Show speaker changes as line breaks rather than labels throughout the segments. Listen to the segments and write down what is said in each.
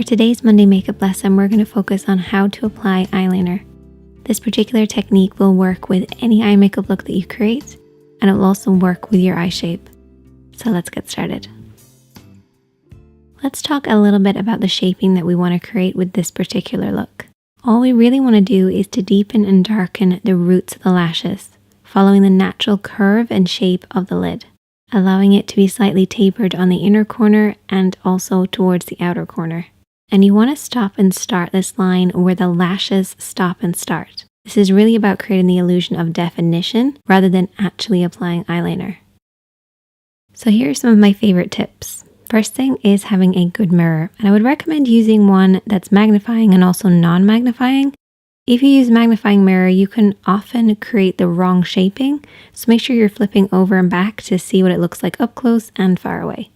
For today's Monday makeup lesson, we're going to focus on how to apply eyeliner. This particular technique will work with any eye makeup look that you create, and it will also work with your eye shape. So let's get started. Let's talk a little bit about the shaping that we want to create with this particular look. All we really want to do is to deepen and darken the roots of the lashes, following the natural curve and shape of the lid, allowing it to be slightly tapered on the inner corner and also towards the outer corner. And you want to stop and start this line where the lashes stop and start. This is really about creating the illusion of definition rather than actually applying eyeliner. So here are some of my favorite tips. First thing is having a good mirror, and I would recommend using one that's magnifying and also non-magnifying. If you use magnifying mirror, you can often create the wrong shaping, so make sure you're flipping over and back to see what it looks like up close and far away.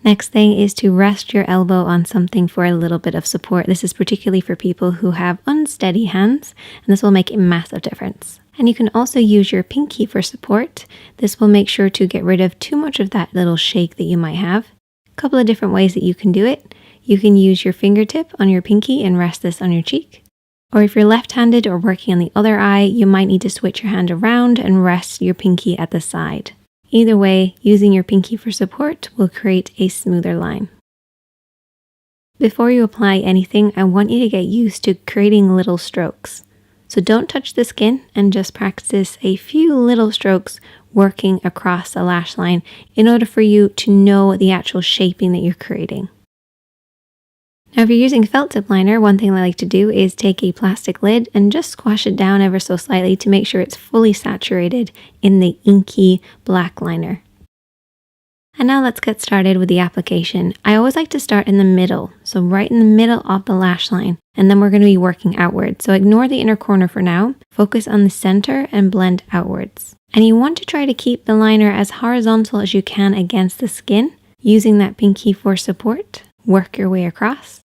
Next thing is to rest your elbow on something for a little bit of support. This is particularly for people who have unsteady hands, and this will make a massive difference. And you can also use your pinky for support. This will make sure to get rid of too much of that little shake that you might have. A couple of different ways that you can do it. You can use your fingertip on your pinky and rest this on your cheek. Or if you're left-handed or working on the other eye, you might need to switch your hand around and rest your pinky at the side. Either way, using your pinky for support will create a smoother line. Before you apply anything, I want you to get used to creating little strokes. So don't touch the skin and just practice a few little strokes working across the lash line in order for you to know the actual shaping that you're creating. Now, if you're using felt tip liner, one thing I like to do is take a plastic lid and just squash it down ever so slightly to make sure it's fully saturated in the inky black liner. And now let's get started with the application. I always like to start in the middle, so right in the middle of the lash line, and then we're going to be working outward. So ignore the inner corner for now, focus on the center and blend outwards. And you want to try to keep the liner as horizontal as you can against the skin, using that pinky for support. Work your way across.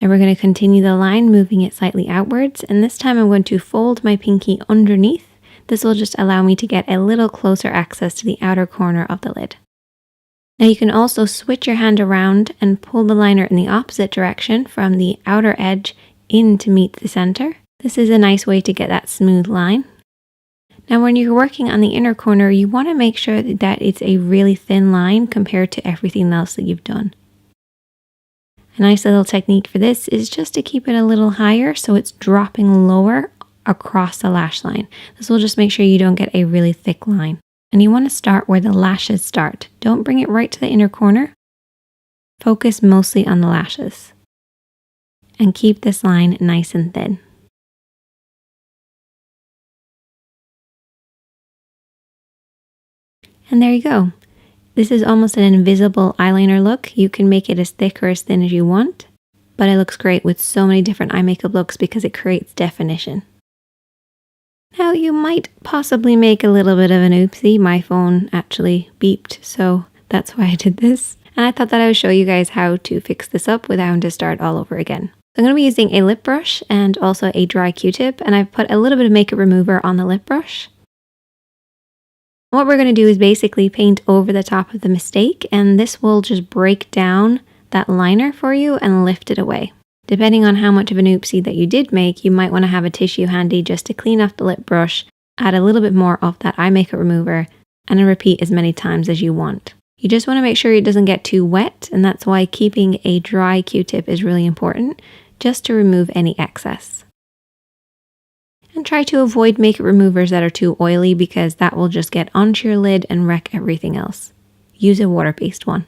And we're going to continue the line, moving it slightly outwards, and this time I'm going to fold my pinky underneath. This will just allow me to get a little closer access to the outer corner of the lid. Now you can also switch your hand around and pull the liner in the opposite direction from the outer edge in to meet the center. This is a nice way to get that smooth line. Now when you're working on the inner corner, you want to make sure that it's a really thin line compared to everything else that you've done. A nice little technique for this is just to keep it a little higher so it's dropping lower across the lash line. This will just make sure you don't get a really thick line. And you want to start where the lashes start. Don't bring it right to the inner corner. Focus mostly on the lashes. And keep this line nice and thin. And there you go. This is almost an invisible eyeliner look. You can make it as thick or as thin as you want, but it looks great with so many different eye makeup looks because it creates definition. Now you might possibly make a little bit of an oopsie. My phone actually beeped, so that's why I did this. And I thought that I would show you guys how to fix this up without having to start all over again. So I'm going to be using a lip brush and also a dry Q-tip, and I've put a little bit of makeup remover on the lip brush. What we're going to do is basically paint over the top of the mistake, and this will just break down that liner for you and lift it away. Depending on how much of an oopsie that you did make, you might want to have a tissue handy just to clean off the lip brush, add a little bit more of that eye makeup remover, and then repeat as many times as you want. You just want to make sure it doesn't get too wet, and that's why keeping a dry Q-tip is really important, just to remove any excess. And try to avoid makeup removers that are too oily because that will just get onto your lid and wreck everything else. Use a water-based one.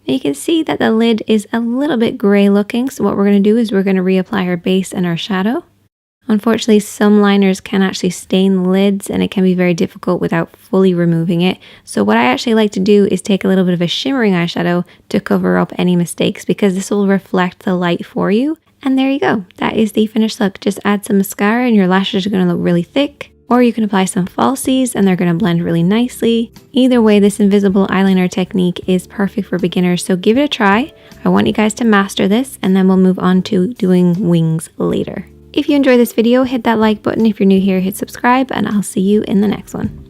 Now you can see that the lid is a little bit gray looking, so what we're going to do is we're going to reapply our base and our shadow. Unfortunately, some liners can actually stain the lids and it can be very difficult without fully removing it. So what I actually like to do is take a little bit of a shimmering eyeshadow to cover up any mistakes because this will reflect the light for you. And there you go. That is the finished look. Just add some mascara and your lashes are going to look really thick. Or you can apply some falsies and they're going to blend really nicely. Either way, this invisible eyeliner technique is perfect for beginners, so give it a try. I want you guys to master this and then we'll move on to doing wings later. If you enjoyed this video, hit that like button. If you're new here, hit subscribe and I'll see you in the next one.